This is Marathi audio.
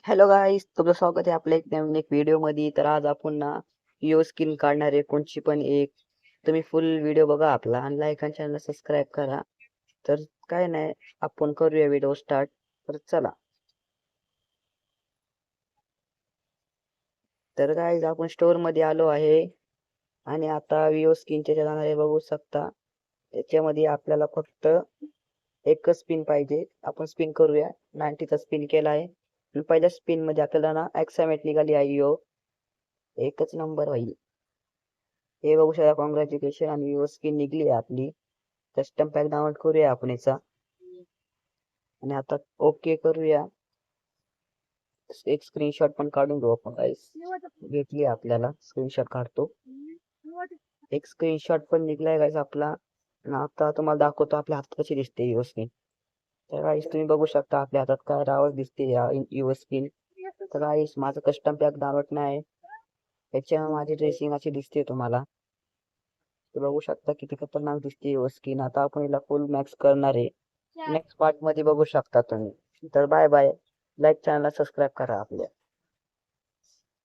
हॅलो गाईस, तुमचं स्वागत आहे आपल्या एक नवीन एक व्हिडिओ मध्ये. तर आज आपण ना यो स्किन काढणार आहे कोणची पण एक. तुम्ही फुल व्हिडिओ बघा आपला आणि लाईक आणि चॅनल सबस्क्राईब करा. तर काय नाही, आपण करूया व्हिडिओ स्टार्ट. तर चला. तर गाईज आपण स्टोअर मध्ये आलो आहे आणि आता विओ स्किनचे जे जाणार आहे बघू शकता. त्याच्यामध्ये आपल्याला फक्त एकच स्पिन पाहिजे. आपण स्पिन करूया. 90चा स्पिन केला आहे. पहिल्या स्पिन मध्ये आपल्याला ना एक्सामेट निघाली आहे यो. एकच नंबर होईल. हे बघू शकता. कॉंग्रॅच्युलेशन, आणि विवो स्किन निघली आहे आपली. कस्टम पॅक डाउनलोड करूया आपण याचा आणि आता ओके करूया. एक स्क्रीनशॉट पण काढून घेऊ आपण गाईस. घेतली आपल्याला स्क्रीनशॉट काढतो. एक स्क्रीनशॉट पण निघलाय गाईस आपला. आणि आता तुम्हाला दाखवतो आपल्या हातात कशी दिसते विवो स्किन. तर गाईस तुम्ही बघू शकता आपल्या हातात काय रावच दिसते या विवो स्किन. तर गाईस माझं कस्टम पॅक डाउनलोड नाही. याच्या माझी ड्रेसिंग अशी दिसते तुम्हाला. बघू शकता किती खतरनाक दिसते ही स्किन. आता आपण हिला फुल मॅक्स करणार आहे. नेक्स्ट पार्ट मध्ये बघू शकता तुम्ही. तर बाय बाय. लाईक चॅनलला सबस्क्राईब करा आपल्या.